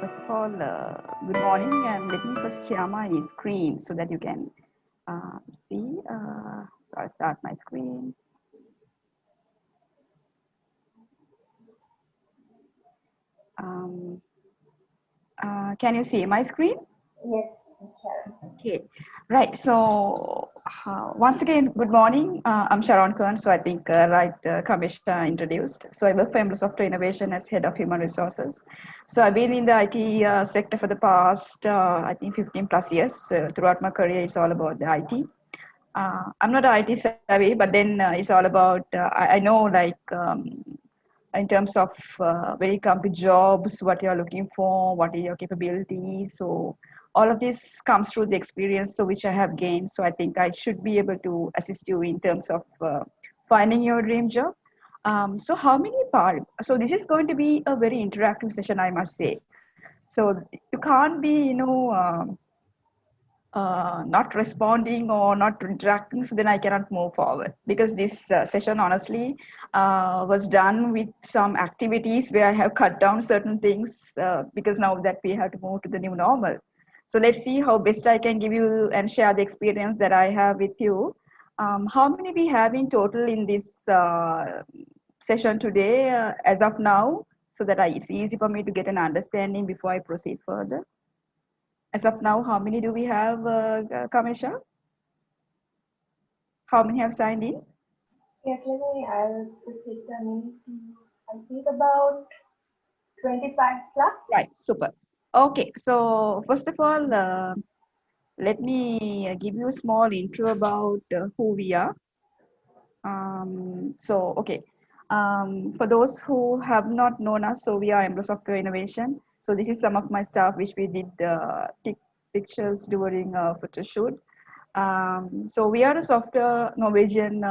First of all, good morning, and let me first share my screen so that you can see. So I'll start my screen. Um, can you see my screen? Yes, Sharon. Okay, right. So once again, good morning. I'm Sharon Kern. So I think Kamesha introduced. So I work for Embler Software Innovation as head of human resources. So I've been in the IT sector for the past, I think, 15 plus years. Throughout my career, it's all about the IT. I'm not IT savvy, but then it's all about. I know in terms of when you come to jobs, what you're looking for, what are your capabilities. So all of this comes through the experience, so which I have gained. So I think I should be able to assist you in terms of finding your dream job. So how many part? So this is going to be a very interactive session, I must say. So you can't be, not responding or not interacting, so then I cannot move forward because this session honestly was done with some activities where I have cut down certain things because now that we have to move to the new normal. So let's see how best I can give you and share the experience that I have with you. How many we have in total in this session today as of now, so that it's easy for me to get an understanding before I proceed further. As of now, how many do we have, Kamesha? How many have signed in? Yes, I'll just take the name I think about 25 plus. Right, super. Okay, so first of all, let me give you a small intro about who we are. Okay, for those who have not known us, so we are Embler Software Innovation. So this is some of my stuff which we did take pictures during a photo shoot. So we are a software Norwegian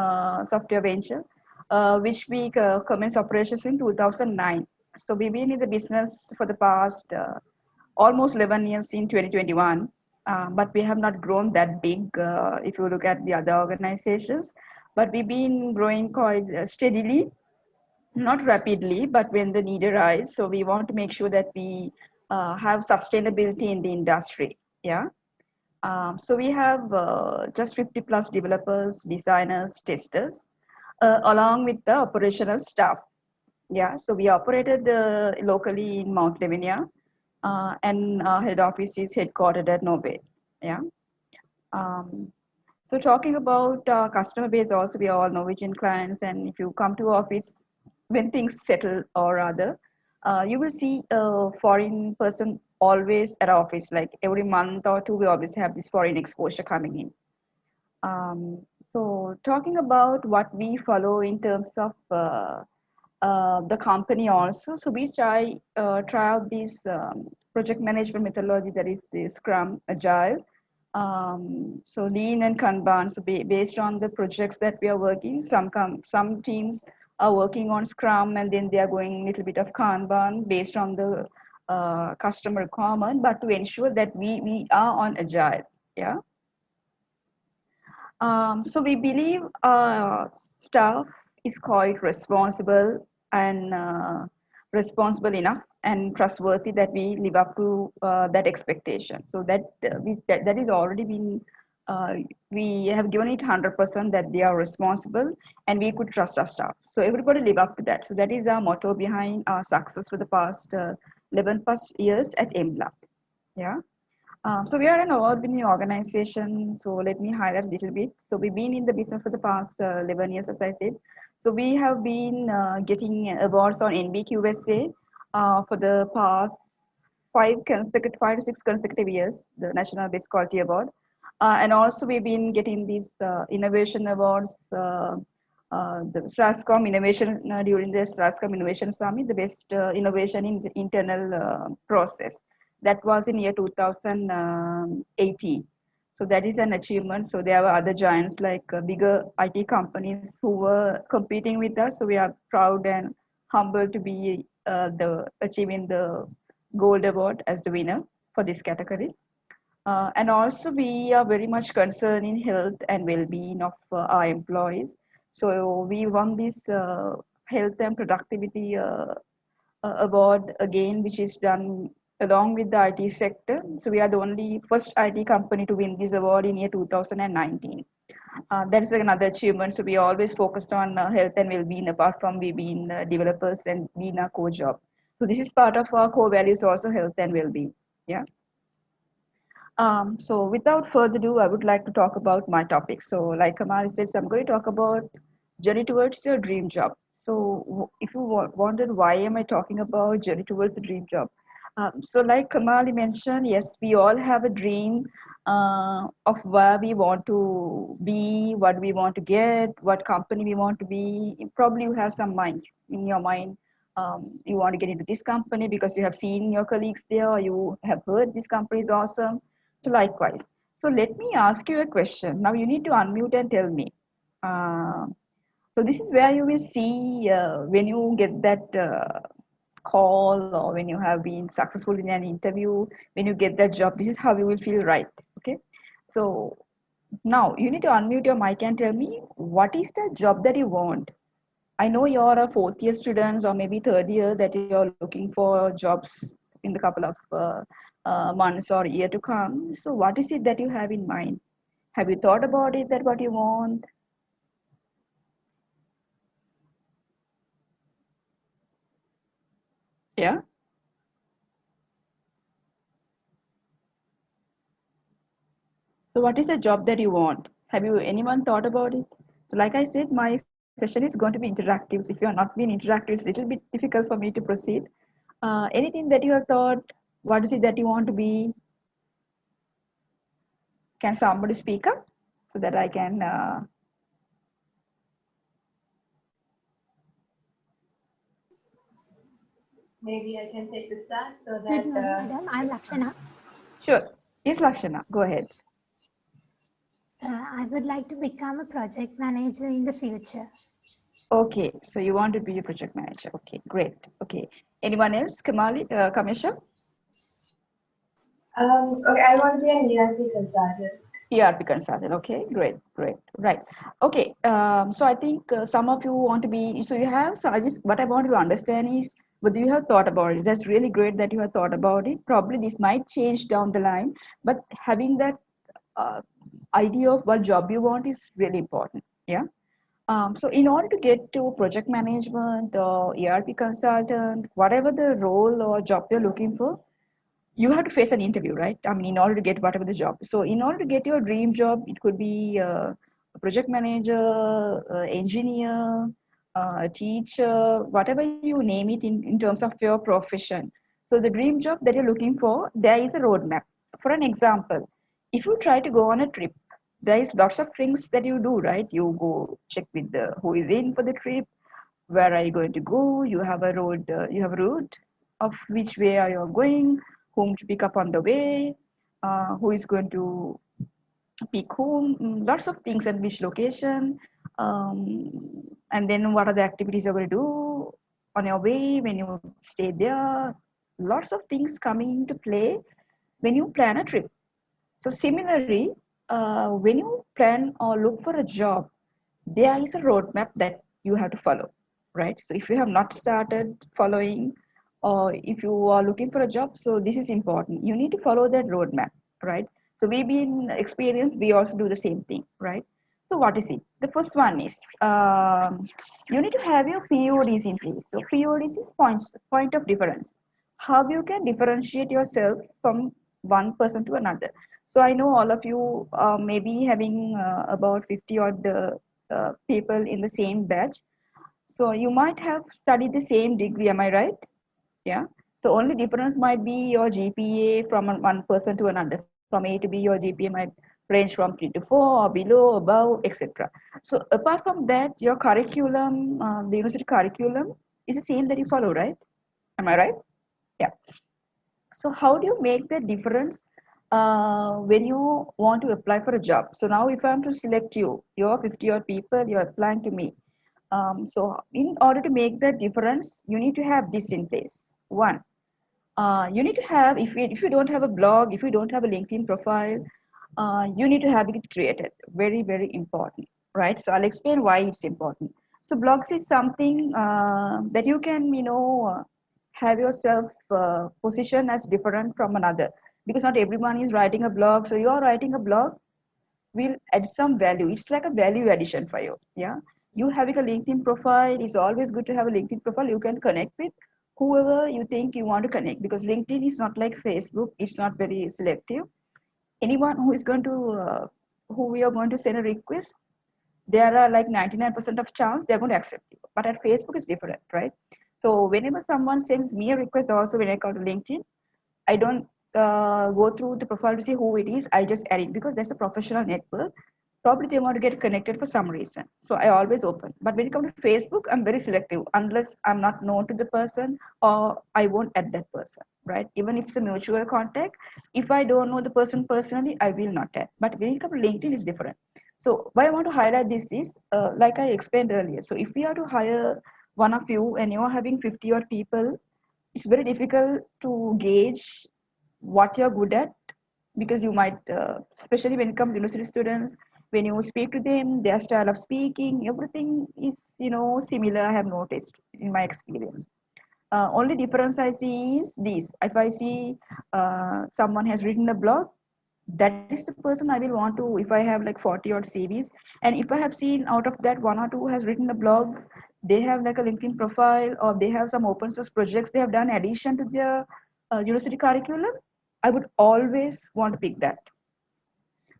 software venture, which we commenced operations in 2009. So we've been in the business for the past almost 11 years in 2021, but we have not grown that big if you look at the other organizations. But we've been growing quite steadily, not rapidly, but when the need arises. So we want to make sure that we have sustainability in the industry. Yeah. So we have just 50 plus developers, designers, testers, along with the operational staff. Yeah, so we operated locally in Mount Lavinia, and our head office is headquartered at Norway. Yeah. Um, so talking about customer base, also we are all Norwegian clients, and if you come to office when things settle or rather, you will see a foreign person always at office. Like every month or two, we always have this foreign exposure coming in. So talking about what we follow in terms of the company also. So we try out this project management methodology, that is the Scrum Agile. So Lean and Kanban. So based on the projects that we are working, some teams are working on Scrum and then they are going a little bit of Kanban based on the customer requirement, but to ensure that we are on Agile. Yeah. So we believe staff is quite responsible and responsible enough and trustworthy that we live up to that expectation. So that is already been uh, we have given it 100% that they are responsible and we could trust our staff. So everybody live up to that. So that is our motto behind our success for the past 11 plus years at EMBLA. Yeah. So we are an award-winning organization. So let me highlight a little bit. So we've been in the business for the past 11 years, as I said. So we have been getting awards on NBQSA for the past 5 to 6 consecutive years, the National Best Quality Award. And also we've been getting these innovation awards, the SLASCOM innovation during the SLASCOM Innovation Summit, the best innovation in the internal process. That was in year 2018. So that is an achievement. So there were other giants like bigger IT companies who were competing with us. So we are proud and humbled to be the achieving the gold award as the winner for this category. And also we are very much concerned in health and well-being of our employees. So we won this health and productivity award again, which is done along with the IT sector. So we are the only first IT company to win this award in year 2019. That is another achievement. So we always focused on health and well-being apart from we being developers and being a core job. So this is part of our core values also, health and well-being. Yeah. So without further ado, I would like to talk about my topic. So like Kamari said, so I'm going to talk about journey towards your dream job. So if you wondered why am I talking about journey towards the dream job? So like Kamali mentioned, yes, we all have a dream of where we want to be, what we want to get, what company we want to be. Probably you have some mind in your mind. You want to get into this company because you have seen your colleagues there, or you have heard this company is awesome. So likewise. So let me ask you a question. Now you need to unmute and tell me. Uh, so this is where you will see when you get that call or when you have been successful in an interview, when you get that job, this is how you will feel, right? Okay. So now you need to unmute your mic and tell me what is the job that you want. I know you're a fourth year students or maybe third year that you're looking for jobs in the couple of months or year to come. So what is it that you have in mind? Have you thought about it that what you want? Yeah. So what is the job that you want? Have you anyone thought about it? So like I said, my session is going to be interactive. So if you are not being interactive, it's a little bit difficult for me to proceed. Anything that you have thought, what is it that you want to be? Can somebody speak up so that I can? Maybe I can take the start so Good that morning, madam. I'm Lakshana. Sure. Yes, Lakshana, go ahead. I would like to become a project manager in the future. Okay, so you want to be a project manager. Okay, great. Okay. Anyone else? Kamali, Kamisha? okay, I want to be an ERP consultant. ERP consultant. Okay, great, great. Right. Okay. So I think some of you want to be. So you have. So I just what I want to understand is whether you have thought about it. That's really great that you have thought about it. Probably this might change down the line, but having that uh, idea of what job you want is really important. Yeah. So in order to get to project management or ERP consultant, whatever the role or job you're looking for, you have to face an interview, right? I mean, in order to get whatever the job. So in order to get your dream job, it could be a project manager, engineer, a teacher, whatever you name it in terms of your profession. So the dream job that you're looking for, there is a roadmap. For an example, if you try to go on a trip, there is lots of things that you do, right? You go check with the who is in for the trip, where are you going to go, you have a road, you have a route of which way are you going, whom to pick up on the way, who is going to pick whom, lots of things at which location, um, and then what are the activities you're going to do on your way when you stay there. Lots of things coming into play when you plan a trip. So similarly, when you plan or look for a job, there is a roadmap that you have to follow, right? So if you have not started following, or if you are looking for a job, so this is important. You need to follow that roadmap, right? So we being experienced, we also do the same thing, right? So what is it? The first one is you need to have your PODs in place. So PODs is point of difference. How you can differentiate yourself from one person to another. So I know all of you may be having about 50 odd people in the same batch. So you might have studied the same degree, am I right? Yeah. So only difference might be your GPA from one person to another. From A to B, your GPA might range from 3 to 4 or below, above, etc. So apart from that, your curriculum, the university curriculum is the same that you follow, right? Am I right? Yeah. So how do you make the difference when you want to apply for a job? So now if I'm to select you, you're 50 odd people, you're applying to me. So in order to make the difference, you need to have this in place. One, you need to have, if you don't have a blog, if you don't have a LinkedIn profile, you need to have it created. Very, very important, right? So I'll explain why it's important. So blogs is something that you can, have yourself positioned as different from another, because not everyone is writing a blog. So you are writing a blog will add some value. It's like a value addition for you. Yeah. You having a LinkedIn profile is always good to have a LinkedIn profile. You can connect with whoever you think you want to connect, because LinkedIn is not like Facebook. It's not very selective. Anyone who is going to, who we are going to send a request, there are like 99% of chance they're going to accept you. But at Facebook it's different, right? So whenever someone sends me a request, also when I go to LinkedIn, I don't go through the profile to see who it is. I just add it because there's a professional network. Probably they want to get connected for some reason. So I always open. But when it comes to Facebook, I'm very selective unless I'm not known to the person or I won't add that person, right? Even if it's a mutual contact, if I don't know the person personally, I will not add. But when it comes to LinkedIn, it's different. So why I want to highlight this is, like I explained earlier. So if we are to hire one of you and you're having 50 odd people, it's very difficult to gauge what you're good at, because you might especially when it comes to university students, when you speak to them, their style of speaking, everything is similar. I have noticed in my experience. Only difference I see is this: if I see someone has written a blog, that is the person I will want to. If I have like 40 odd CVs, and if I have seen out of that one or two has written a blog, they have like a LinkedIn profile, or they have some open source projects they have done addition to their university curriculum, I would always want to pick that.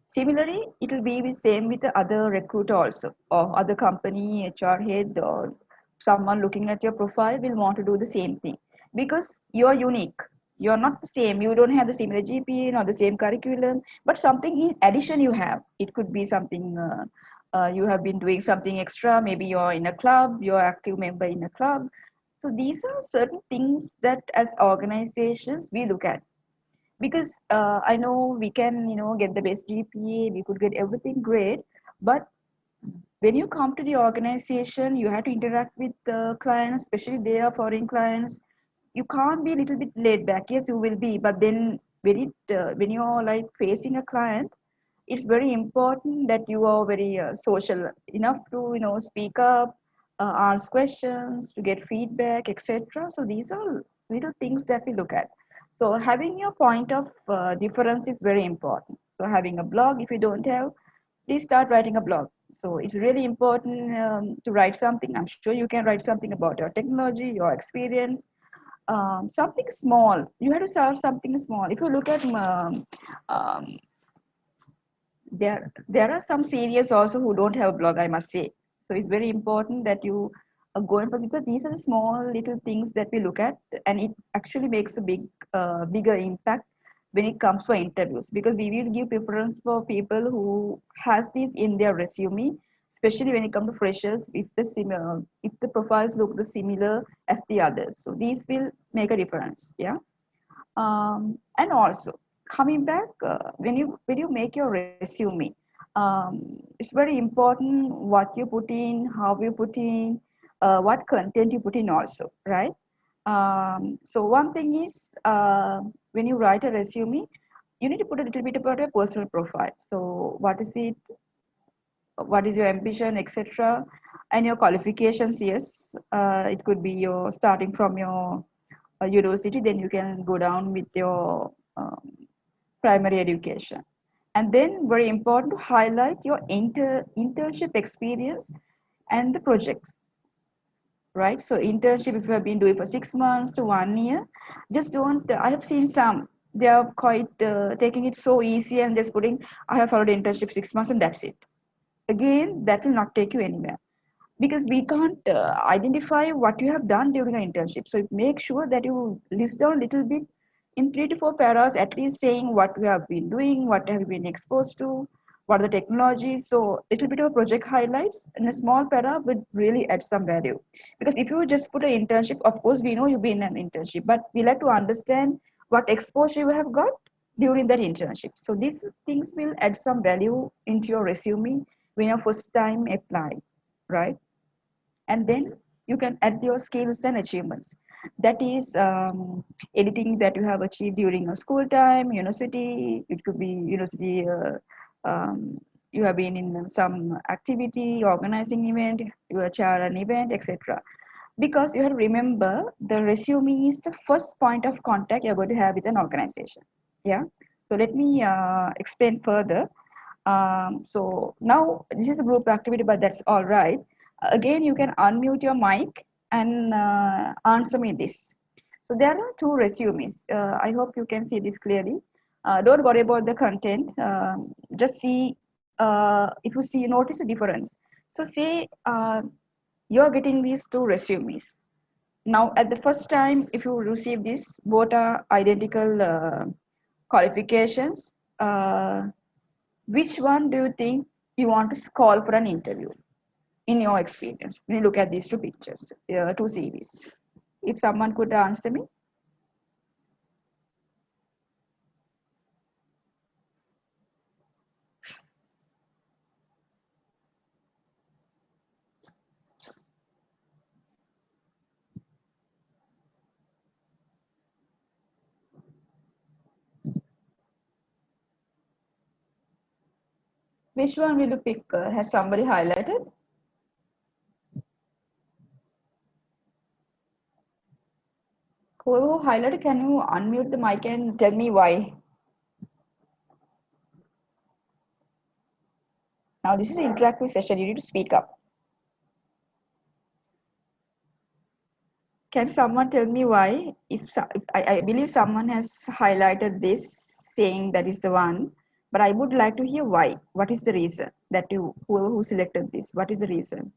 Similarly, it will be the same with the other recruiter also, or other company HR head, or someone looking at your profile will want to do the same thing, because you're unique. You're not the same. You don't have the similar GPA nor the same curriculum, but something in addition you have. It could be something you have been doing something extra. Maybe you're in a club. You're an active member in a club. So these are certain things that as organizations we look at, because I know we can get the best GPA, we could get everything great, but when you come to the organization, you have to interact with the clients, especially they are foreign clients. You can't be a little bit laid back. Yes, you will be, but then when you're like facing a client, it's very important that you are very social enough to speak up, ask questions, to get feedback, etc. So these are little things that we look at. So having your point of difference is very important. So having a blog, if you don't have, please start writing a blog. So it's really important to write something. I'm sure you can write something about your technology, your experience, something small. You have to start something small. If you look at um, there are some seniors also who don't have a blog, I must say. So it's very important that you are going for, because these are the small little things that we look at, and it actually makes a bigger impact when it comes for interviews, because we will give preference for people who has this in their resume, especially when it comes to freshers, if the profiles look the similar as the others. So these will make a difference. Yeah. And also coming back, when you make your resume, it's very important what you put in, how you put in, what content you put in also, right? So one thing is, when you write a resume, you need to put a little bit about your personal profile. So what is it, what is your ambition, etc., and your qualifications. Yes, it could be your starting from your university, then you can go down with your primary education. And then very important to highlight your internship experience and the projects, right? So internship, if you have been doing for 6 months to 1 year, just don't, I have seen some, they are quite taking it so easy and just putting, I have followed internship 6 months and that's it. Again, that will not take you anywhere, because we can't identify what you have done during an internship. So make sure that you list down a little bit in 3 to 4 paras, at least saying what we have been doing, what have you been exposed to, what are the technologies. So a little bit of project highlights in a small para would really add some value. Because if you just put an internship, of course we know you've been in an internship, but we like to understand what exposure you have got during that internship. So these things will add some value into your resume when you first time apply, right? And then you can add your skills and achievements. That is anything that you have achieved during your school time, university. It could be university, you have been in some activity, organizing event, you are chair an event, etc. because you have to remember the resume is the first point of contact you're going to have with an organization. Yeah. So let me explain further. So now this is a group activity, but that's all right. Again, you can unmute your mic and answer me this. So there are two resumes. I hope you can see this clearly. Don't worry about the content. Just see if you see notice the difference. So say you're getting these two resumes. Now at the first time, if you receive this, both are identical qualifications. Which one do you think you want to call for an interview in your experience when you look at these two pictures, two CVs? If someone could answer me. Which one will you pick? Has somebody highlighted? Whoever highlighted, can you unmute the mic and tell me why? Now this is an interactive session. You need to speak up. Can someone tell me why? If I believe someone has highlighted this, saying that is the one, but I would like to hear why. What is the reason that you whoever who selected this? What is the reason?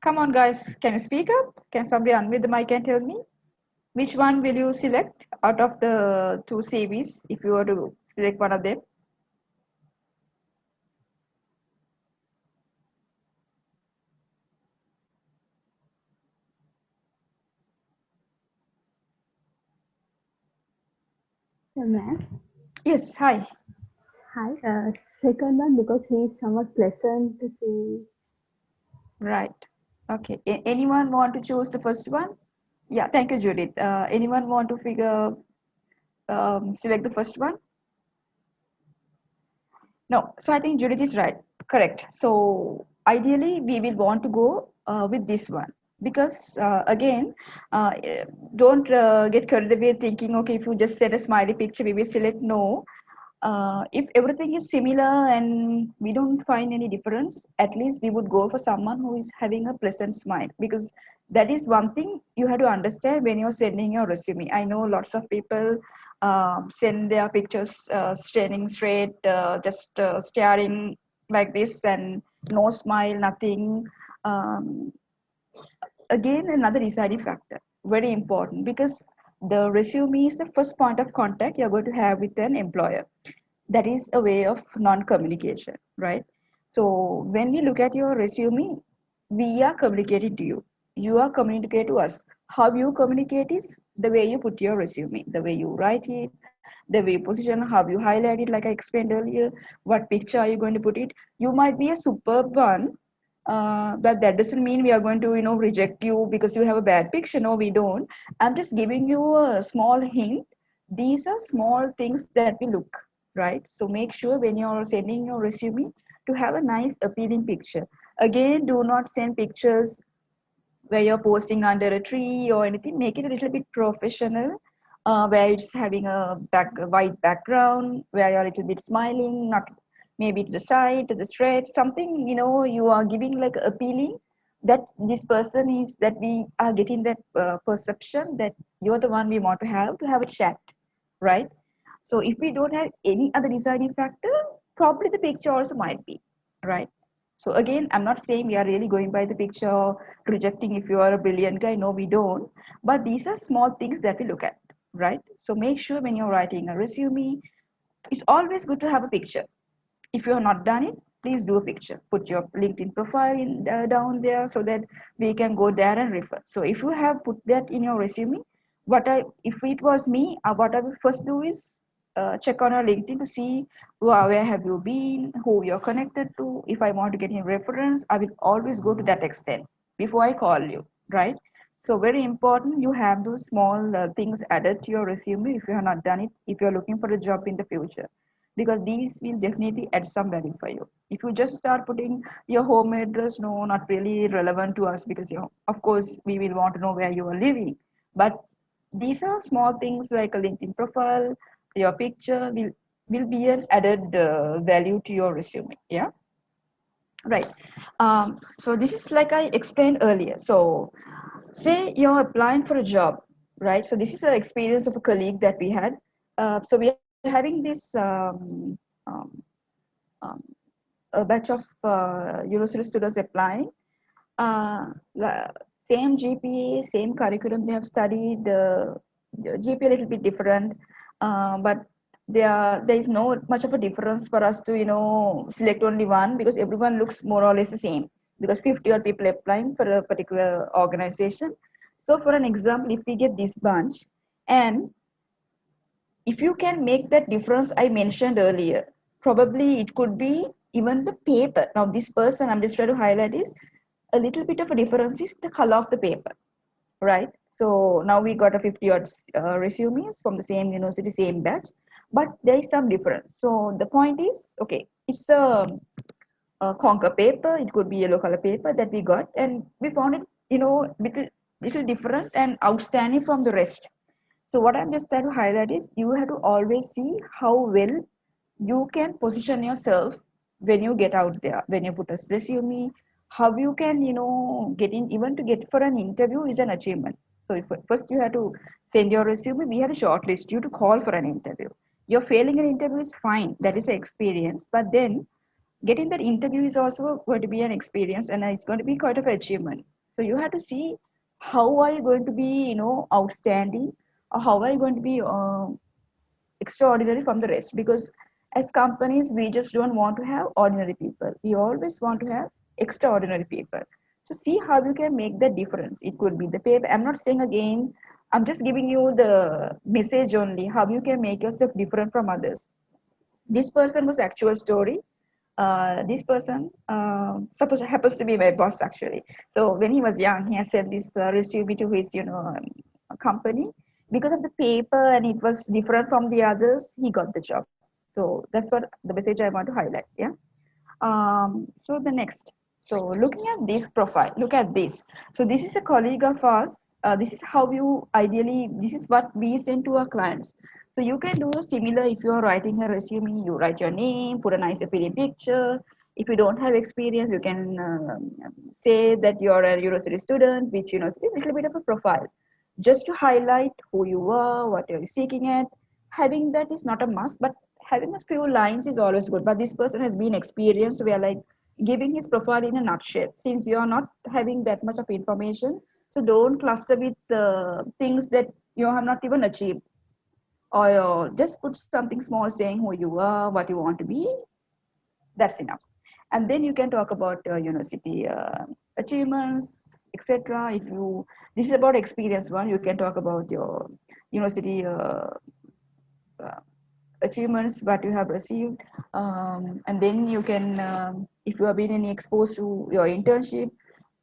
Come on, guys. Can you speak up? Can somebody unmute the mic and tell me? Which one will you select out of the two CVs if you were to select one of them? Ma'am, Yes, hi. hi. Second one because he is somewhat pleasant to see. Right. Okay. Anyone want to choose the first one? Yeah, thank you, Judith. Anyone want to select the first one? No. So I think Judith is right. Correct. So ideally, we will want to go with this one because again, don't get carried away thinking, okay, if you just set a smiley picture, we will select no. If everything is similar and we don't find any difference, at least we would go for someone who is having a pleasant smile, because that is one thing you have to understand when you're sending your resume. I know lots of people send their pictures standing straight, just staring like this, and no smile, nothing. Um, Again, another deciding factor, very important, because the resume is the first point of contact you're going to have with an employer. That is a way of non-communication, right? So when we look at your resume, we are communicating to you, you are communicating to us. How you communicate is the way you put your resume, the way you write it, the way you position, how you highlight it, like I explained earlier, what picture are you going to put it. You might be a superb one, but that doesn't mean we are going to reject you because you have a bad picture. No, we don't. I'm just giving you a small hint. These are small things that we look, right? So make sure when you're sending your resume to have a nice appealing picture. Again, do not send pictures where you're posting under a tree or anything. Make it a little bit professional, where it's having a white background, where you're a little bit smiling, not maybe to the side, to the straight, something, you are giving like appealing, that this person is, that we are getting that perception that you're the one we want to have a chat, right? So if we don't have any other deciding factor, probably the picture also might be, right? So again, I'm not saying we are really going by the picture or rejecting if you are a brilliant guy. No, we don't. But these are small things that we look at, right? So make sure when you're writing a resume, it's always good to have a picture. If you have not done it, please do a picture. Put your LinkedIn profile down there so that we can go there and refer. So if you have put that in your resume, if it was me, what I will first do is check on your LinkedIn to see where have you been, who you're connected to. If I want to get a reference, I will always go to that extent before I call you, right? So very important, you have those small things added to your resume if you have not done it, if you're looking for a job in the future, because these will definitely add some value for you. If you just start putting your home address, no, not really relevant to us, because of course we will want to know where you are living. But these are small things like a LinkedIn profile, your picture will be an added value to your resume. Yeah. Right. So this is like I explained earlier. So say you're applying for a job, right? So this is an experience of a colleague that we had. So we are having this um, um, a batch of university students applying. Uh, la- Same GPA, same curriculum they have studied. The GPA a little bit different, but there is no much of a difference for us to select only one, because everyone looks more or less the same, because 50 odd people applying for a particular organization. So for an example, if we get this bunch, and if you can make that difference I mentioned earlier, probably it could be even the paper. Now this person I'm just trying to highlight is a little bit of a difference is the color of the paper, right? So now we got a 50 odd resumes from the same university, same batch, but there is some difference. So the point is, okay, it's a conquer paper, it could be yellow color paper that we got, and we found it, little different and outstanding from the rest. So what I'm just trying to highlight is you have to always see how well you can position yourself when you get out there, when you put a resume, how you can, get in, even to get for an interview is an achievement. So if, first you have to send your resume, we have to shortlist you to call for an interview. You're failing an interview is fine, that is an experience, but then getting that interview is also going to be an experience, and it's going to be quite of an achievement. So you have to see how are you going to be, outstanding, or how are you going to be extraordinary from the rest, because as companies we just don't want to have ordinary people, we always want to have extraordinary people. So see how you can make the difference. It could be the paper, I'm not saying again, I'm just giving you the message only, how you can make yourself different from others. This person was actual story. This person suppose happens to be my boss actually. So when he was young, he had sent this resume to his company. Because of the paper and it was different from the others, he got the job. So that's what the message I want to highlight. Yeah. So the next. So looking at this profile, look at this. So this is a colleague of ours. This is how you ideally, this is what we send to our clients. So you can do similar if you are writing a resume, you write your name, put a nice appealing picture. If you don't have experience, you can say that you're a university student, which university, a little bit of a profile. Just to highlight who you are, what you're seeking at. Having that is not a must, but having a few lines is always good. But this person has been experienced, so we are like giving his profile in a nutshell. Since you are not having that much of information, so don't cluster with things that you have not even achieved, or just put something small saying who you are, what you want to be. That's enough. And then you can talk about university achievements, etc. If you, this is about experience one, you can talk about your university uh, achievements, what you have received, and then you can, if you have been any exposed to your internship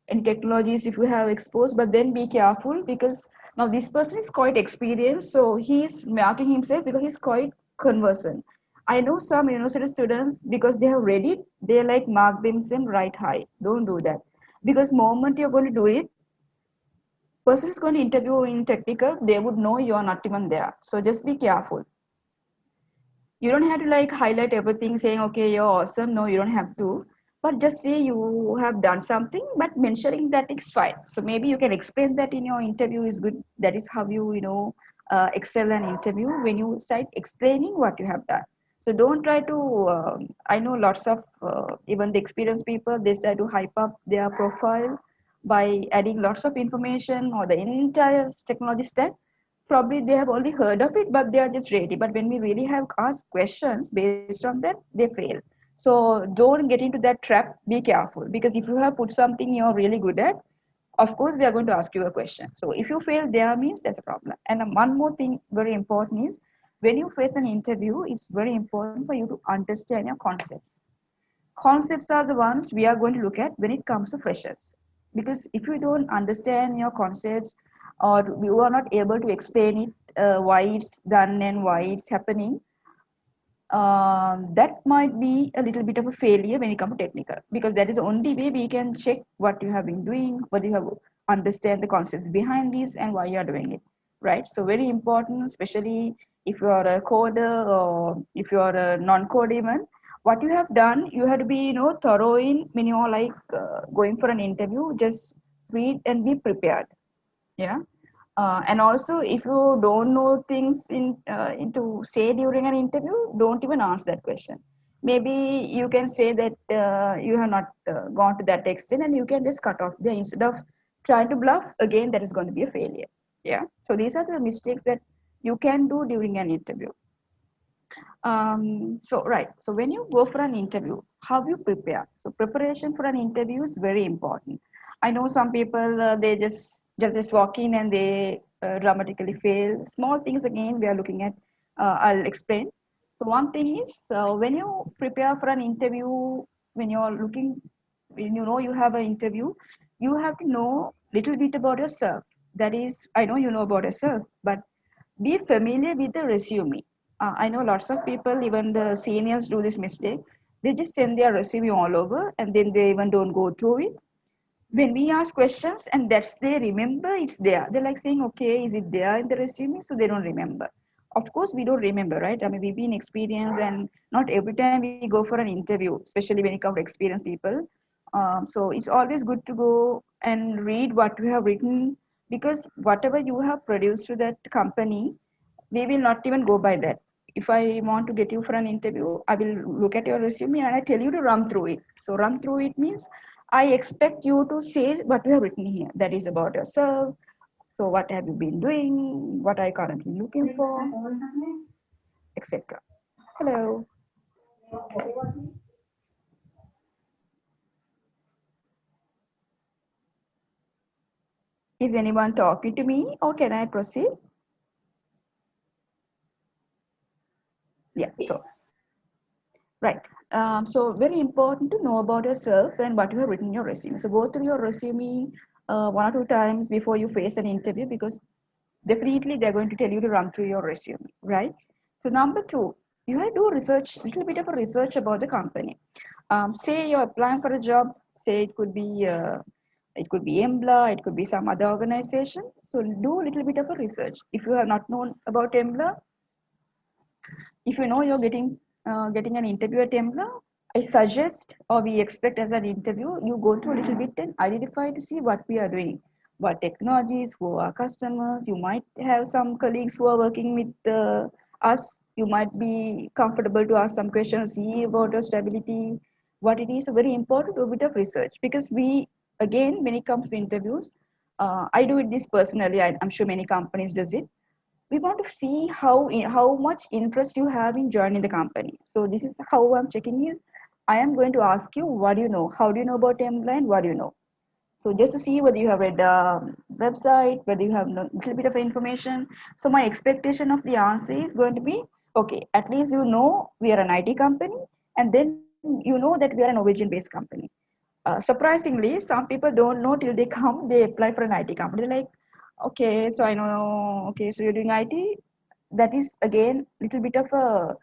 in technologies, if you have exposed. But then be careful, because now this person is quite experienced, so he's marking himself because he's quite conversant. I know some university students, because they have read it, they like mark themselves right high. Don't do that, because moment you're going to do it, person is going to interview in technical, they would know you are not even there. So just be careful. You don't have to like highlight everything saying okay you're awesome, no, you don't have to, but just say you have done something, but mentioning that is fine. So maybe you can explain that in your interview is good. That is how excel an interview, when you start explaining what you have done. So don't try to I know lots of even the experienced people, they start to hype up their profile by adding lots of information or the entire technology stack. Probably they have only heard of it, but they are just ready. But when we really have asked questions based on that, they fail. So don't get into that trap. Be careful, because if you have put something you're really good at, of course we are going to ask you a question. So if you fail there, means there's a problem. And one more thing very important is, when you face an interview, it's very important for you to understand your concepts. Concepts are the ones we are going to look at when it comes to freshers. because if you don't understand your concepts or you are not able to explain it, why it's done and why it's happening, that might be a little bit of a failure when it comes to technical, because that is the only way we can check what you have been doing, whether you have understand the concepts behind this and why you are doing it, right? So very important, especially if you are a coder or if you are a non-code even, what you have done, you have to be, thorough in when you are like going for an interview. Just read and be prepared. Yeah. And also, if you don't know things into say during an interview, don't even ask that question. Maybe you can say that you have not gone to that extent, and you can just cut off there instead of trying to bluff. Again, that is going to be a failure. Yeah. So these are the mistakes that you can do during an interview. So right. So when you go for an interview, how you prepare? So preparation for an interview is very important. I know some people they just walk in and they dramatically fail. Small things again we are looking at. I'll explain. So one thing is when you prepare for an interview, when you're looking, when you know you have an interview, you have to know little bit about yourself. That is, I know you know about yourself, but be familiar with the resume. I know lots of people, even the seniors, do this mistake. They just send their resume all over and then they even don't go through it. When we ask questions and that's they remember, it's there. They're like saying, okay, is it there in the resume? So they don't remember. Of course, we don't remember, right? I mean, we've been experienced, and not every time we go for an interview, especially when it comes to experienced people. So it's always good to go and read what you have written, because whatever you have produced to that company, we will not even go by that. If I want to get you for an interview, I will look at your resume and I tell you to run through it. So run through it means I expect you to say what you have written here. That is about yourself. So what have you been doing? What are you currently looking for? Etc. Hello. Is anyone talking to me or can I proceed? Yeah. So right. So very important to know about yourself and what you have written in your resume. So go through your resume one or two times before you face an interview, because definitely they're going to tell you to run through your resume, right? So number two, you have to do research, little bit of a research about the company. Say you're applying for a job. Say it could be Embla, it could be some other organization. So do a little bit of a research. If you have not known about Embla, if you know you're getting an interview at Embla, I suggest, or we expect as an interview, you go through a little bit and identify to see what we are doing, what technologies, who are customers. You might have some colleagues who are working with us. You might be comfortable to ask some questions, see about your stability, what it is. So very important to do a bit of research, because we, again, when it comes to interviews, I do it this personally. I'm sure many companies does it. We want to see how much interest you have in joining the company. So this is how I'm checking is, I am going to ask you, what do you know, how do you know about Template, what do you know. So just to see whether you have read the website, whether you have a little bit of information. So my expectation of the answer is going to be, okay, at least you know we are an IT company, and then you know that we are a Norwegian based company. Surprisingly, some people don't know till they come, they apply for an IT company. They're like, okay, so I know, okay, so you're doing IT. That is again little bit of a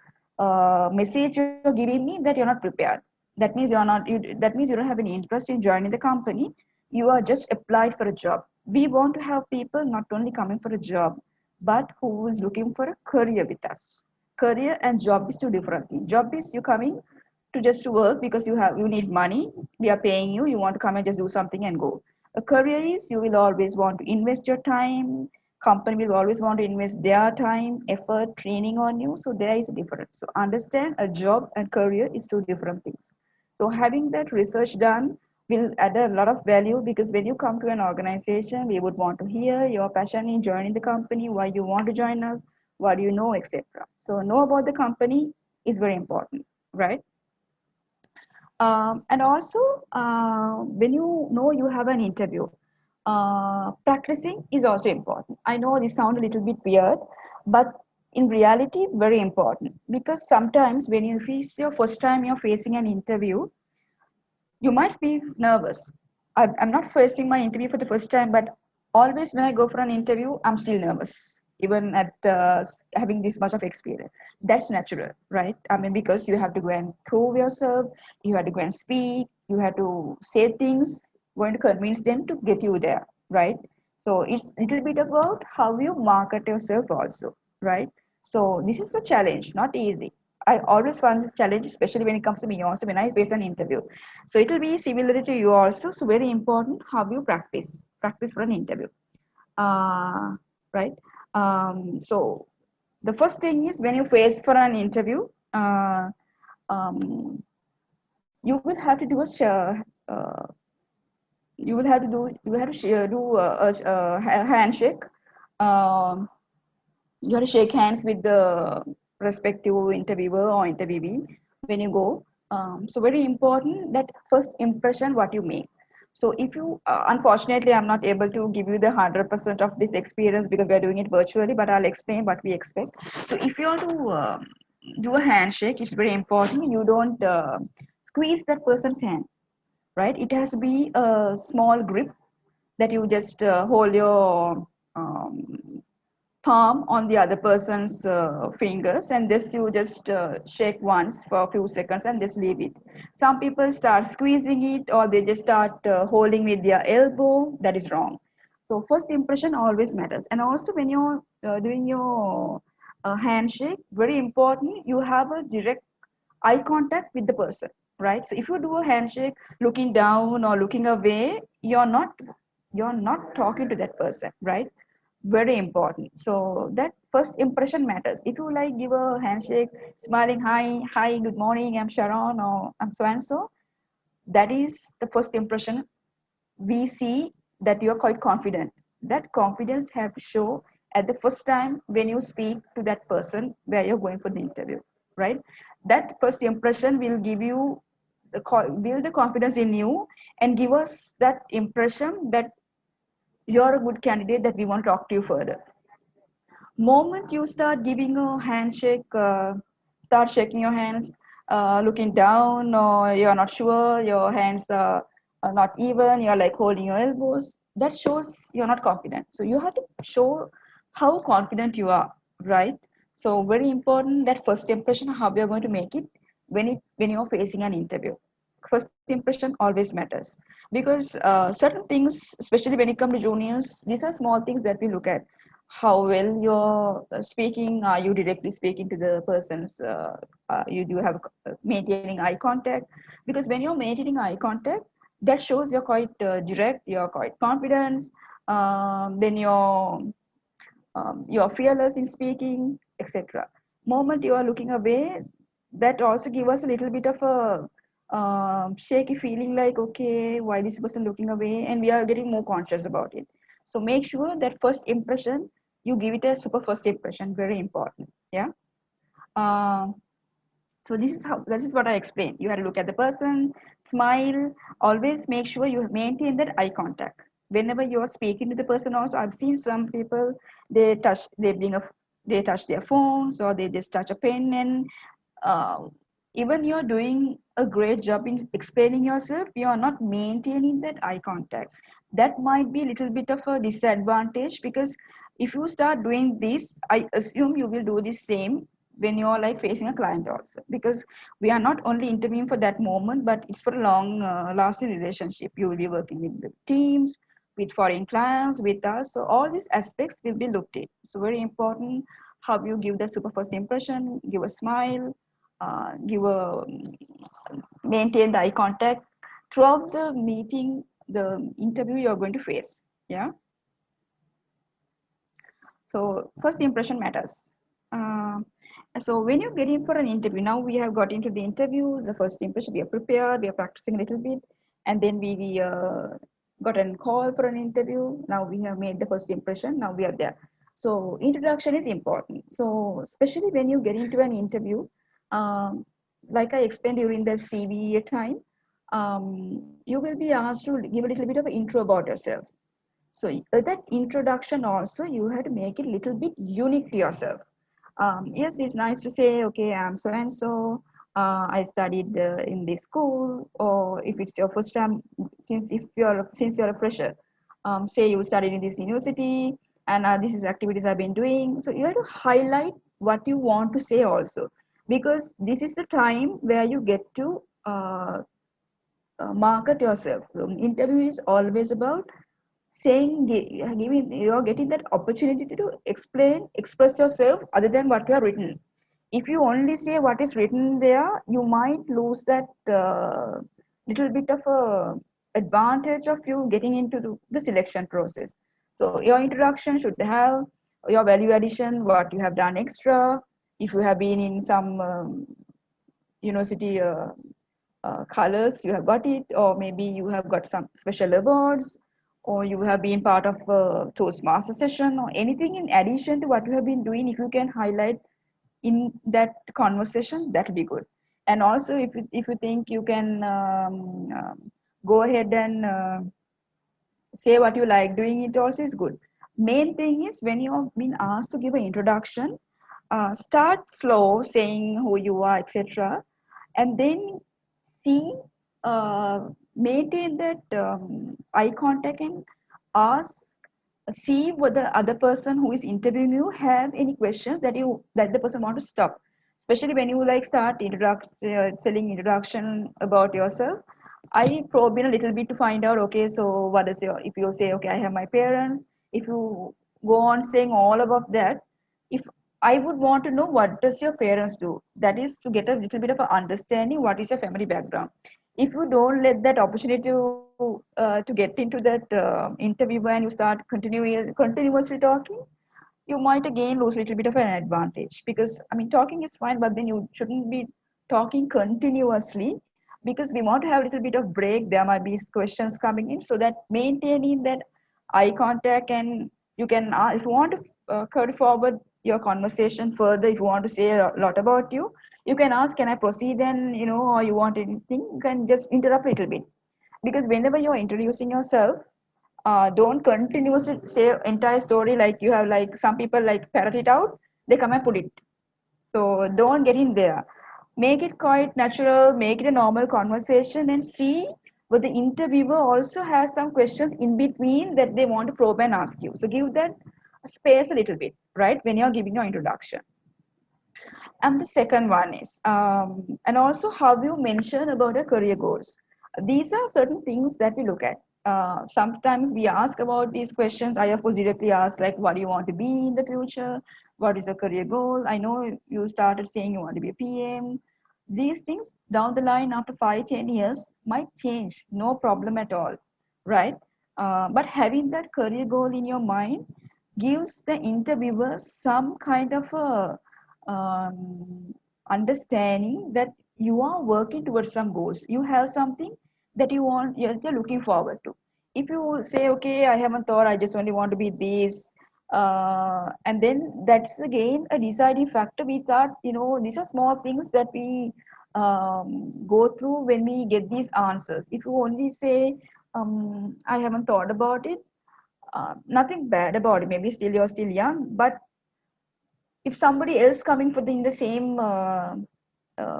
message you're giving me that you're not prepared. That means you're not. That means you don't have any interest in joining the company. You are just applied for a job. We want to have people not only coming for a job, but who is looking for a career with us. Career and job is two different things. Job is you coming to just to work because you need money. We are paying you. You want to come and just do something and go. A career is you will always want to invest your time. Company will always want to invest their time, effort, training on you. So there is a difference. So understand, a job and career is two different things. So having that research done will add a lot of value, because when you come to an organization, we would want to hear your passion in joining the company, why you want to join us, what do you know, etc. So know about the company is very important, right? And also, when you know you have an interview, practicing is also important. I know this sounds a little bit weird, but in reality, very important, because sometimes when it's your first time you're facing an interview, you might be nervous. I'm not facing my interview for the first time, but always when I go for an interview, I'm still nervous, even at having this much of experience. That's natural, right? I mean, because you have to go and prove yourself, you have to go and speak, you have to say things, going to convince them to get you there, right? So it's a little bit about how you market yourself also, right? So this is a challenge, not easy. I always find this challenge, especially when it comes to me also when I face an interview. So it will be similar to you also. So very important how you practice for an interview, uh, right? So the first thing is when you face for an interview, um, you will have to do you will have to do a handshake. Um, you have to shake hands with the respective interviewer or interviewee when you go. So very important that first impression what you make. So if you unfortunately I'm not able to give you the 100% of this experience because we're doing it virtually, but I'll explain what we expect. So if you want to do a handshake, it's very important you don't squeeze that person's hand, right? It has to be a small grip that you just hold your palm on the other person's fingers and just you just shake once for a few seconds and just leave it. Some people start squeezing it or they just start holding with their elbow. That is wrong. So first impression always matters. And also when you're doing your handshake, very important you have a direct eye contact with the person, right? So if you do a handshake looking down or looking away, you're not talking to that person, right? Very important. So that first impression matters. If you like give a handshake smiling, hi, good morning, I'm Sharon or I'm so and so, that is the first impression. We see that you're quite confident. That confidence have to show at the first time when you speak to that person where you're going for the interview, right? That first impression will give you build the confidence in you and give us that impression that you're a good candidate that we want to talk to you further. Moment you start giving a handshake, start shaking your hands, looking down, or you're not sure, your hands are not even, you're like holding your elbows, that shows you're not confident. So you have to show how confident you are, right? So very important that first impression, how you're going to make it when you're facing an interview. First impression always matters because certain things, especially when it comes to juniors, these are small things that we look at. How well you're speaking, are you directly speaking to the person's you do have maintaining eye contact, because when you're maintaining eye contact, that shows you're quite direct, you're quite confident, then you're fearless in speaking, etc. Moment you are looking away, that also give us a little bit of a shaky feeling, like okay, why this person looking away, and we are getting more conscious about it. So make sure that first impression you give it a super first impression, very important. Yeah. um, so this is what I explained. You have to look at the person, smile, always make sure you maintain that eye contact. Whenever you are speaking to the person also, I've seen some people, they touch their phones or they just touch a pen and uh, even you're doing a great job in explaining yourself, you're not maintaining that eye contact. That might be a little bit of a disadvantage because if you start doing this, I assume you will do the same when you're like facing a client also, because we are not only interviewing for that moment, but it's for a long lasting relationship. You will be working with the teams, with foreign clients, with us. So all these aspects will be looked at. So very important how you give the super first impression, give a smile, give a maintain the eye contact throughout the meeting, the interview you're going to face. Yeah. So first impression matters. Um, so when you get in for an interview, now we have got into the interview, the first impression, we are prepared, we are practicing a little bit, and then we got a call for an interview. Now we have made the first impression, now we are there. So introduction is important. So especially when you get into an interview, um, like I explained during the CV time, you will be asked to give a little bit of an intro about yourself. So that introduction also you have to make it a little bit unique to yourself. Yes, it's nice to say, okay, I'm so and so. I studied in this school, or if it's your first time, since you're a fresher, say you studied in this university, and this is activities I've been doing. So you have to highlight what you want to say also, because this is the time where you get to market yourself. So interview is always about giving, you're getting that opportunity to express yourself other than what you have written. If you only say what is written there, you might lose that little bit of a advantage of you getting into the selection process. So your introduction should have your value addition, what you have done extra, if you have been in some university colors, you have got it, or maybe you have got some special awards, or you have been part of a Toastmaster session, or anything in addition to what you have been doing. If you can highlight in that conversation, that will be good. And also, if you think you can go ahead and say what you like doing, it also is good. Main thing is when you have been asked to give an introduction, start slow, saying who you are, etc., and then see, maintain that eye contact and ask, see whether other person who is interviewing you have any questions that the person want to stop. Especially when you like start telling introduction about yourself, I probe in a little bit to find out, okay, so what is your, if you say, okay, I have my parents, if you go on saying all about that, if I would want to know what does your parents do. That is to get a little bit of an understanding what is your family background. If you don't let that opportunity to get into that interview and you start continuously talking, you might again lose a little bit of an advantage, because I mean talking is fine, but then you shouldn't be talking continuously, because we want to have a little bit of break. There might be questions coming in, so that maintaining that eye contact, and you can if you want to carry forward your conversation further, if you want to say a lot about you, you can ask, can I proceed, and or you want anything, you can just interrupt a little bit, because whenever you're introducing yourself, don't continuously say entire story, like you have, like some people like parrot it out, they come and put it. So don't get in there. Make it quite natural, make it a normal conversation, and see but the interviewer also has some questions in between that they want to probe and ask you. So give that space a little bit, right, when you're giving your introduction. And the second one is, and also how you mention about your career goals. These are certain things that we look at. Sometimes we ask about these questions. I of course directly ask, like, what do you want to be in the future? What is your career goal? I know you started saying you want to be a PM. These things down the line after 5, 10 years might change, no problem at all, right? But having that career goal in your mind gives the interviewer some kind of a understanding that you are working towards some goals. You have something that you're looking forward to. If you say, okay, I haven't thought, I just only want to be this, and then that's again a deciding factor. We thought, these are small things that we go through when we get these answers. If you only say, I haven't thought about it, nothing bad about it. Maybe still you're still young, but if somebody else coming for in the same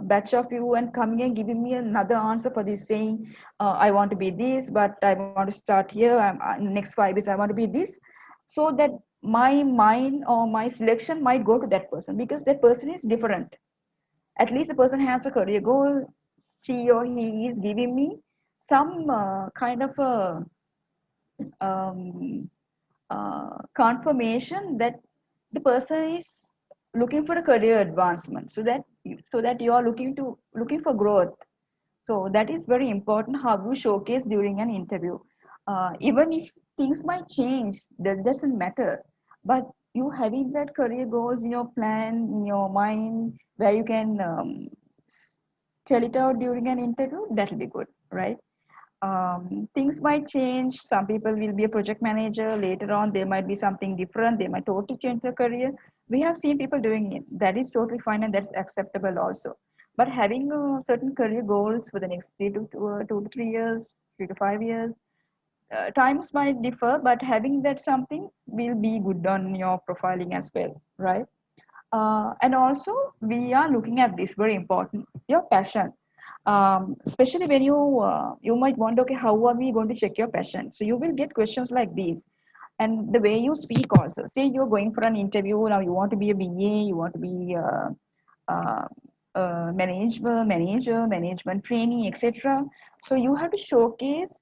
batch of you and coming and giving me another answer for this, saying I want to be this, but I want to start here, next 5 years I want to be this, so that my mind or my selection might go to that person, because that person is different. At least the person has a career goal. She or he is giving me some kind of a um, confirmation that the person is looking for a career advancement, so that you are looking for growth. So that is very important, how you showcase during an interview. Even if things might change, that doesn't matter, but you having that career goals in your plan, in your mind, where you can tell it out during an interview, that will be good, right? Things might change. Some people will be a project manager. Later on, there might be something different. They might totally change their career. We have seen people doing it. That is totally fine and that's acceptable also. But having certain career goals for the next 2 to 3 years, 3 to 5 years, times might differ, but having that something will be good on your profiling as well, right? And also, we are looking at this very important, your passion. Especially when you might wonder, okay, how are we going to check your passion? So you will get questions like these, and the way you speak also. Say you're going for an interview now, you want to be a BA, you want to be uh, management trainee, etc. So you have to showcase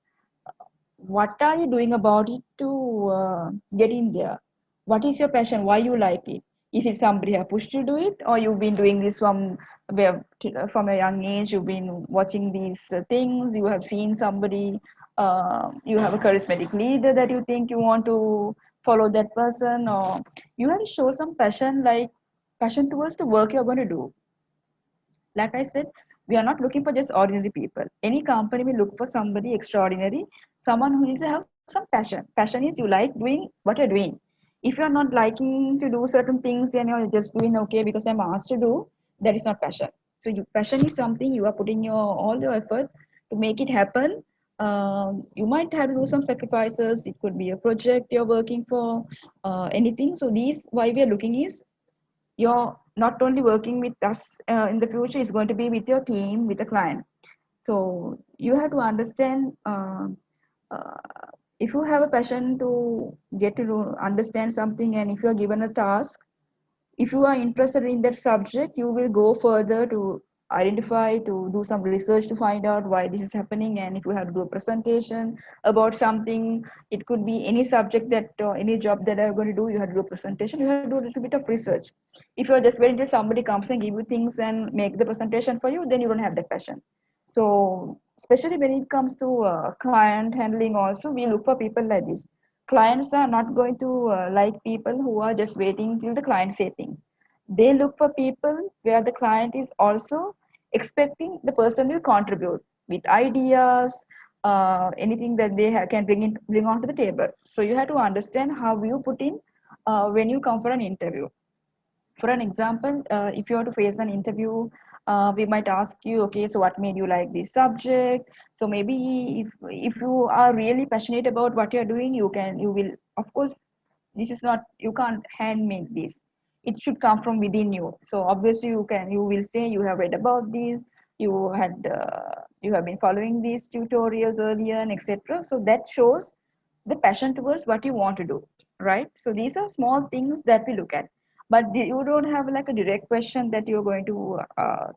what are you doing about it to get in there. What is your passion? Why you like it? Is it somebody have pushed you to do it, or you've been doing this from a young age? You've been watching these things. You have seen somebody. You have a charismatic leader that you think you want to follow that person, or you have to show some passion, like passion towards the work you're going to do. Like I said, we are not looking for just ordinary people. Any company will look for somebody extraordinary, someone who needs to have some passion. Passion is you like doing what you're doing. If you're not liking to do certain things and you're just doing okay because I'm asked to do, that is not passion. So passion is something you are putting your all your effort to make it happen. You might have to do some sacrifices. It could be a project you're working for, anything. So these why we are looking is you're not only working with us in the future, it's going to be with your team, with the client. So you have to understand, uh, if you have a passion to get to know, understand something, and if you are given a task, if you are interested in that subject, you will go further to identify, to do some research to find out why this is happening. And if you have to do a presentation about something, it could be any subject that any job that I'm going to do, you have to do a presentation, you have to do a little bit of research. If you're just waiting till somebody comes and give you things and make the presentation for you, then you don't have that passion. So especially when it comes to client handling also, we look for people like this. Clients are not going to like people who are just waiting till the client say things. They look for people where the client is also expecting the person will contribute with ideas, anything that they can bring onto the table. So you have to understand how you put in when you come for an interview. For an example, if you are to face an interview, we might ask you, okay, so what made you like this subject? So maybe if you are really passionate about what you're doing, you will, of course, this is not, you can't handmade this. It should come from within you. So obviously you will say you have read about this, you have been following these tutorials earlier, and etc. So that shows the passion towards what you want to do, right? So these are small things that we look at, but you don't have like a direct question that you're going to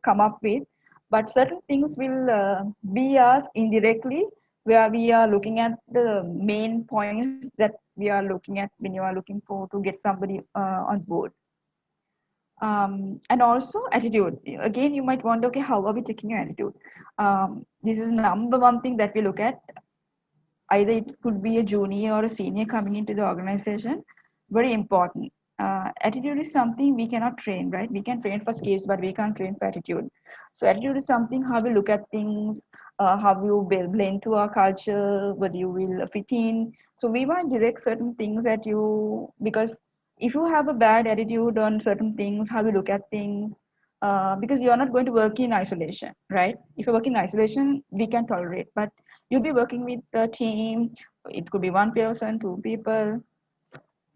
come up with, but certain things will be asked indirectly, where we are looking at the main points that we are looking at when you are looking for to get somebody on board. And also attitude. Again, you might wonder, okay, how are we taking your attitude? This is number one thing that we look at. Either it could be a junior or a senior coming into the organization. Very important. Attitude is something we cannot train, right? We can train for skills, but we can't train for attitude. So attitude is something how we look at things, how you will blend to our culture, whether you will fit in. So we want to direct certain things at you, because if you have a bad attitude on certain things, how you look at things, because you're not going to work in isolation, right? If you work in isolation, we can tolerate, but you'll be working with a team. It could be one person, two people,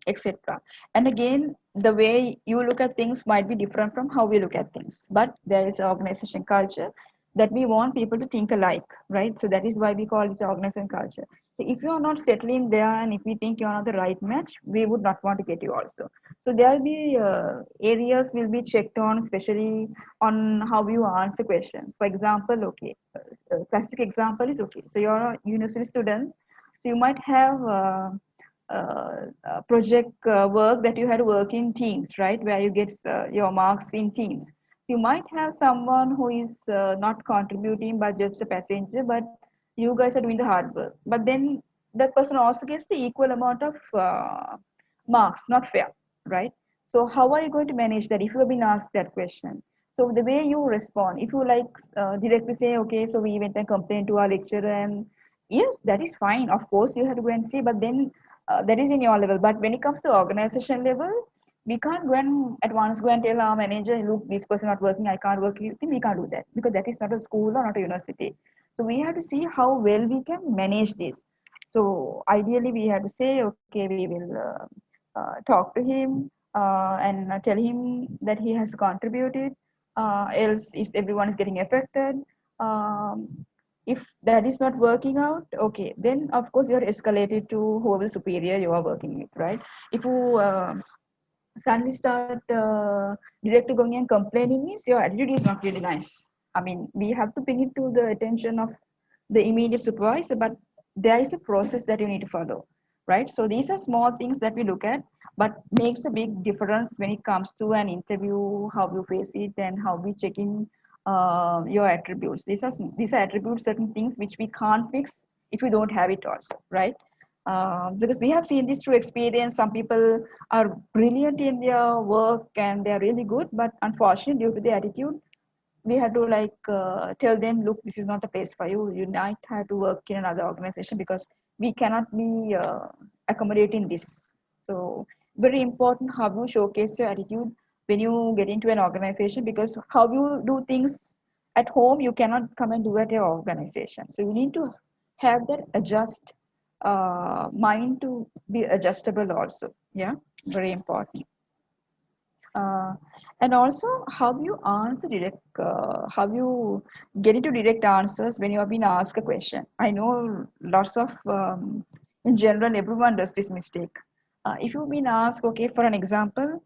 etc. And again, the way you look at things might be different from how we look at things, but there is an organization culture that we want people to think alike, right? So that is why we call it organization culture. So if you are not settling there, and if we think you are not the right match, we would not want to get you also. So there will be areas will be checked on, especially on how you answer questions. For example, okay, classic example is, okay, so you're university students, so you might have project work that you had to work in teams, right? Where you get your marks in teams. You might have someone who is not contributing but just a passenger, but you guys are doing the hard work. But then that person also gets the equal amount of marks, not fair, right? So how are you going to manage that if you have been asked that question? So the way you respond, if you like directly say, okay, so we went and complained to our lecturer, and yes, that is fine. Of course, you have to go and see, but then that is in your level. But when it comes to organization level, we can't go and at once go and tell our manager, look, this person not working, I can't work with him. We can't do that, because that is not a school or not a university. So we have to see how well we can manage this. So ideally, we have to say, okay, we will talk to him. and tell him that he has contributed, else is everyone is getting affected. Um, if that is not working out, okay, then of course you're escalated to whoever superior you are working with, right? If you suddenly start directly going and complaining, means your attitude is not really nice. I mean, we have to bring it to the attention of the immediate supervisor, but there is a process that you need to follow, right? So these are small things that we look at, but makes a big difference when it comes to an interview, how you face it, and how we check in your attributes. These are attributes, certain things which we can't fix if we don't have it also, right? Because we have seen this through experience. Some people are brilliant in their work and they're really good, but unfortunately, due to the attitude, we had to like tell them, look, this is not the place for you. You might have to work in another organization because we cannot be accommodating this. So very important how you showcase your attitude when you get into an organization, because how you do things at home you cannot come and do at your organization. So you need to have that adjust mind to be adjustable also. Yeah, very important. uh, and also how you answer direct how you get into direct answers when you have been asked a question. I know lots of in general everyone does this mistake. If you've been asked, okay, for an example,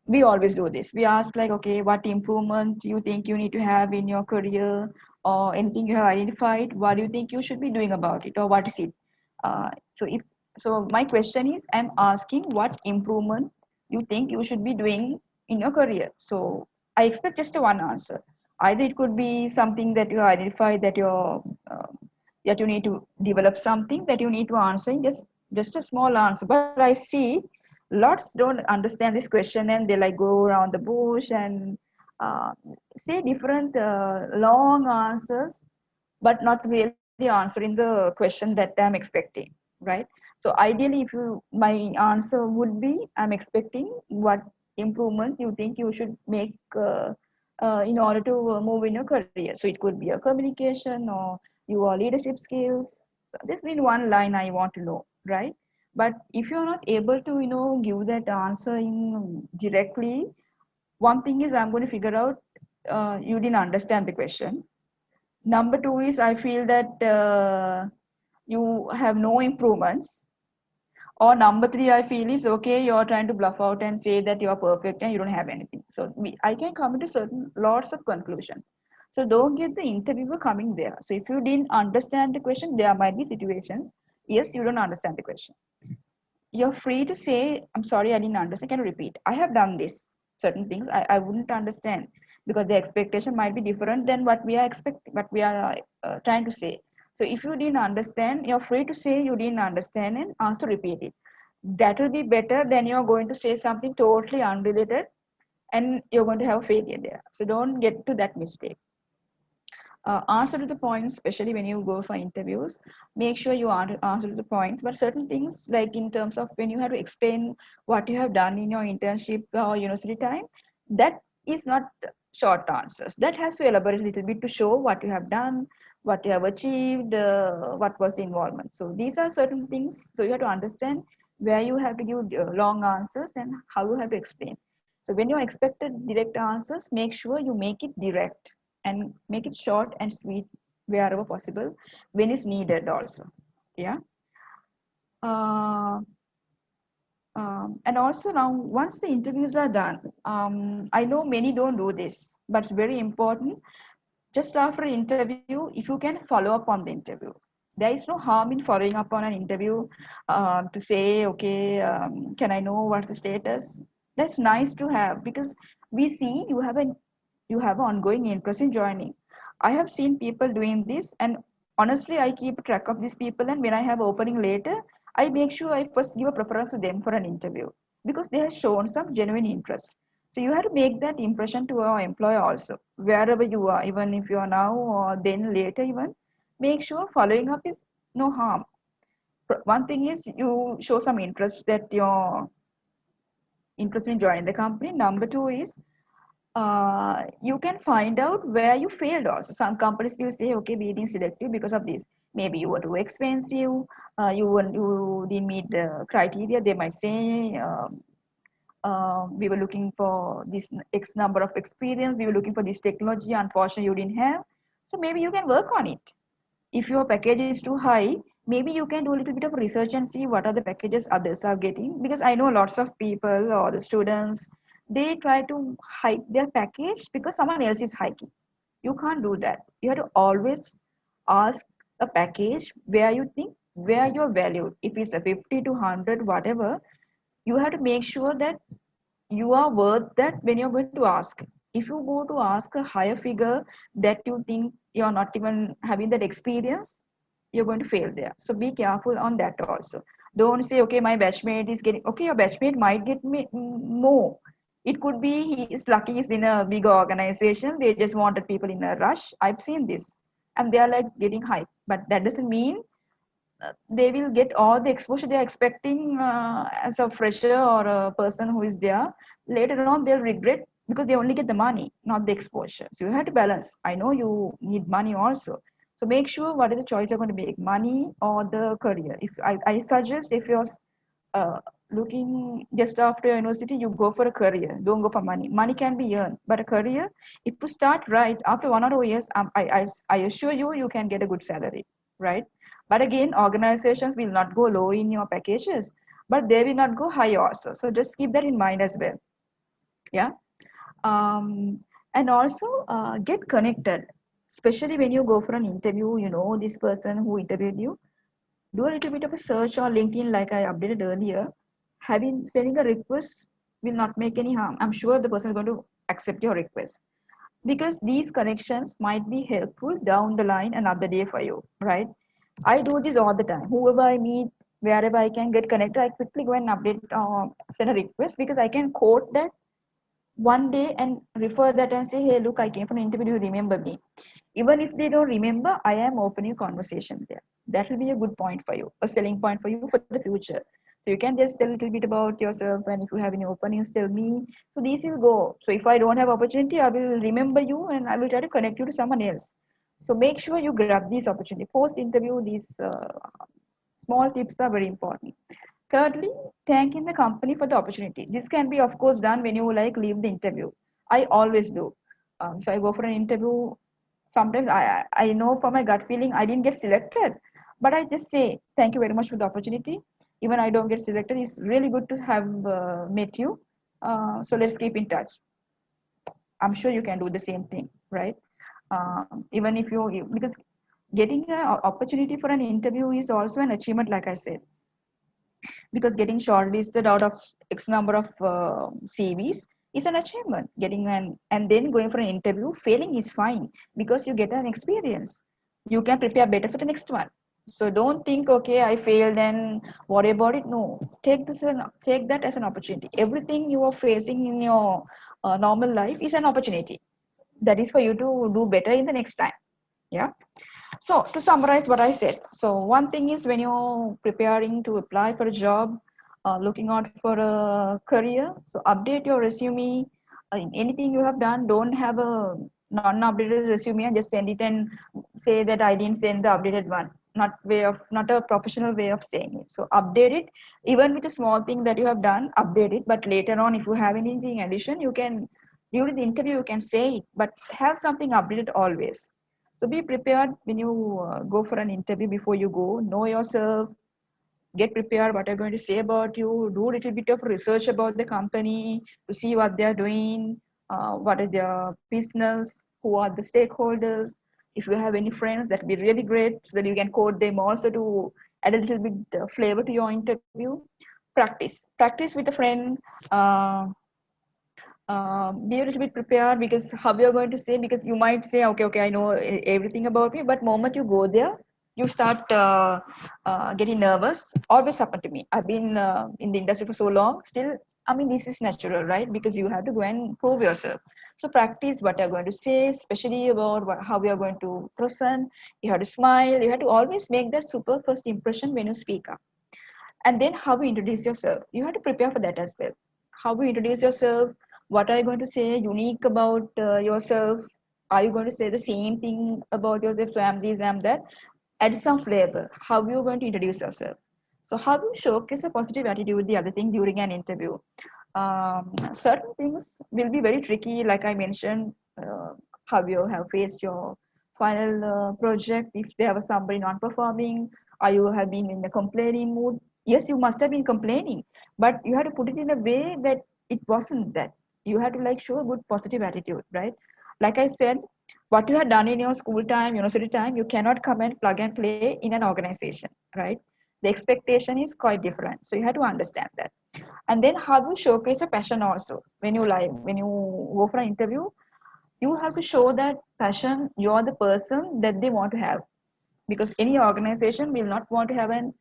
we always do this. We ask like, okay, what improvement you think you need to have in your career, or anything you have identified, what do you think you should be doing about it, or what is it? So my question is, I'm asking what improvement you think you should be doing in your career. So I expect just a one answer. Either it could be something that you identify that that you need to develop, something that you need to answer in just a small answer. But I see lots don't understand this question and they like go around the bush and say different long answers, but not really answering the question that I'm expecting, right? So ideally, if you my answer would be, I'm expecting what improvement you think you should make in order to move in your career. So it could be a communication or your leadership skills. So this in one line I want to know, right? But if you're not able to give that answer in directly, one thing is I'm going to figure out you didn't understand the question. Number two is I feel that you have no improvements. Or number three, I feel is okay, you're trying to bluff out and say that you're perfect and you don't have anything. So I can come to certain lots of conclusions. So don't get the interviewer coming there. So if you didn't understand the question, there might be situations. Yes, you don't understand the question. You're free to say, I'm sorry, I didn't understand. Can you repeat? I have done this. Certain things I wouldn't understand because the expectation might be different than what we are expecting, what we are trying to say. So if you didn't understand, you're free to say you didn't understand and ask to repeat it. That will be better than you're going to say something totally unrelated and you're going to have failure there. So don't get to that mistake. Answer to the points, especially when you go for interviews. Make sure you answer to the points. But certain things, like in terms of when you have to explain what you have done in your internship or university time, that is not short answers. That has to elaborate a little bit to show what you have done, what you have achieved, what was the involvement. So these are certain things. So you have to understand where you have to give long answers and how you have to explain. So when you're expected direct answers, make sure you make it direct and make it short and sweet wherever possible when it's needed also. Yeah. uh, and also now once the interviews are done, I know many don't do this, but it's very important. Just after an interview, if you can follow up on the interview, there is no harm in following up on an interview to say, okay, can I know what's the status? That's nice to have because we see you have an ongoing interest in joining. I have seen people doing this, and honestly, I keep track of these people. And when I have opening later, I make sure I first give a preference to them for an interview because they have shown some genuine interest. So you have to make that impression to our employer also, wherever you are, even if you are now or then later even. Make sure following up is no harm. One thing is you show some interest that you're interested in joining the company. Number two is you can find out where you failed also. Some companies will say, okay, we didn't select you because of this. Maybe you were too expensive, you didn't meet the criteria. They might say we were looking for this X number of experience, we were looking for this technology, unfortunately you didn't have. So maybe you can work on it. If your package is too high, maybe you can do a little bit of research and see what are the packages others are getting. Because I know lots of people or the students, they try to hike their package because someone else is hiking. You can't do that. You have to always ask a package where you think where you're valued. If it's a 50 to 100, whatever, you have to make sure that you are worth that when you're going to ask. If you go to ask a higher figure that you think you're not even having that experience, you're going to fail there. So be careful on that also. Don't say, okay, my batchmate is getting, okay, your batchmate might get me more. It could be he is lucky he's in a big organization. They just wanted people in a rush. I've seen this. And they are like getting hype. But that doesn't mean they will get all the exposure they are expecting as a fresher or a person who is there. Later on, they'll regret because they only get the money, not the exposure. So you have to balance. I know you need money also. So make sure what is the choice you're going to make, money or the career. If I suggest if you're uh, looking just after university, you go for a career. Don't go for money. Money can be earned, but a career, if you start right after 1 or 2 years, I assure you, you can get a good salary, right? But again, organizations will not go low in your packages, but they will not go high also. So just keep that in mind as well. Yeah. And also get connected, especially when you go for an interview, you know, this person who interviewed you, do a little bit of a search on LinkedIn, like I updated earlier. Having sending a request will not make any harm. I'm sure the person is going to accept your request because these connections might be helpful down the line another day for you, right? I do this all the time. Whoever I meet, wherever I can get connected, I quickly go and update, send a request because I can quote that one day and refer that and say, hey, look, I came for an interview, you remember me. Even if they don't remember, I am opening conversation there. That will be a good point for you, a selling point for you for the future. So you can just tell a little bit about yourself, and if you have any openings, tell me. So these will go. So if I don't have opportunity, I will remember you and I will try to connect you to someone else. So make sure you grab these opportunity. Post interview, these small tips are very important. Thirdly, thanking the company for the opportunity. This can be, of course, done when you like leave the interview. I always do. So I go for an interview. Sometimes I know from my gut feeling I didn't get selected, but I just say thank you very much for the opportunity. Even I don't get selected, it's really good to have met you. So let's keep in touch. I'm sure you can do the same thing, right? Even if because getting an opportunity for an interview is also an achievement, like I said, because getting shortlisted out of X number of CVs is an achievement. Getting an and then going for an interview, failing is fine because you get an experience. You can prepare better for the next one. So don't think, okay, I failed and worry about it. No, take that as an opportunity. Everything you are facing in your normal life is an opportunity. That is for you to do better in the next time. Yeah. So to summarize what I said, so one thing is when you're preparing to apply for a job, looking out for a career, so update your resume. In anything you have done, don't have a non-updated resume and just send it and say that I didn't send the updated one. Not a professional way of saying it. So update it, even with a small thing that you have done, update it. But later on, if you have anything in addition, you can during the interview you can say it, but have something updated always. So be prepared when you go for an interview before you go. Know yourself, get prepared what you're going to say about you, do a little bit of research about the company to see what they're doing, what is their business, who are the stakeholders. If you have any friends, that'd be really great so that you can quote them also to add a little bit flavor to your interview. Practice with a friend. Be a little bit prepared because how you're going to say, because you might say okay, I know everything about me, but moment you go there you start getting nervous. Always happened to me. I've been in the industry for so long, still I mean this is natural, right? Because you have to go and prove yourself. So practice what you're going to say, especially about how you're going to present. You have to smile, you have to always make that super first impression when you speak up. And then how you introduce yourself, you have to prepare for that as well. How you introduce yourself, what are you going to say unique about yourself? Are you going to say the same thing about yourself? So I'm this, I'm that. Add some flavor. How you going to introduce yourself? So how you showcase a positive attitude, the other thing during an interview. Certain things will be very tricky, like I mentioned, how you have faced your final project, if there was somebody non-performing, or you have been in a complaining mood. Yes, you must have been complaining, but you had to put it in a way that it wasn't that. You had to like show a good positive attitude, right? Like I said, what you had done in your school time, university time, you cannot come and plug and play in an organization, right? The expectation is quite different. So you have to understand that. And then how you showcase a passion also. When you go for an interview, you have to show that passion, you're the person that they want to have, because any organization will not want to have an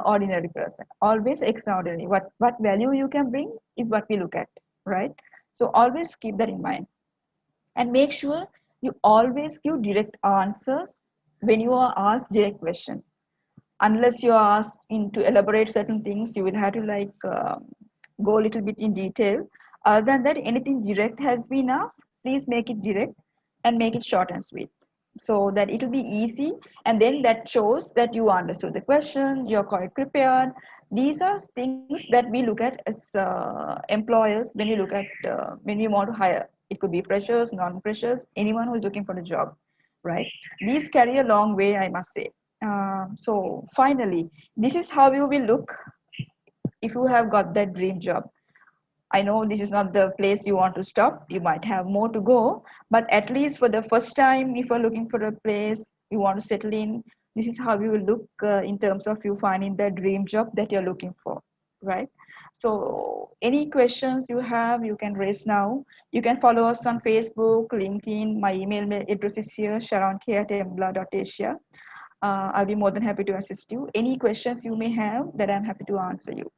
ordinary person, always extraordinary. What value you can bring is what we look at, right? So always keep that in mind, and make sure you always give direct answers when you are asked direct questions. Unless you are asked in to elaborate certain things, you will have to go a little bit in detail. Other than that, anything direct has been asked, please make it direct and make it short and sweet, so that it will be easy, and then that shows that you understood the question, you're quite prepared. These are things that we look at as employers when we look at when we want to hire. It could be freshers, non-freshers, anyone who is looking for a job, right? These carry a long way, I must say. So finally, this is how you will look if you have got that dream job. I know this is not the place you want to stop. You might have more to go, but at least for the first time, if you're looking for a place you want to settle in, this is how you will look in terms of you finding the dream job that you're looking for, right? So, any questions you have, you can raise now. You can follow us on Facebook, LinkedIn. My email address is here, sharonk@embla.asia. I'll be more than happy to assist you. Any questions you may have that I'm happy to answer you.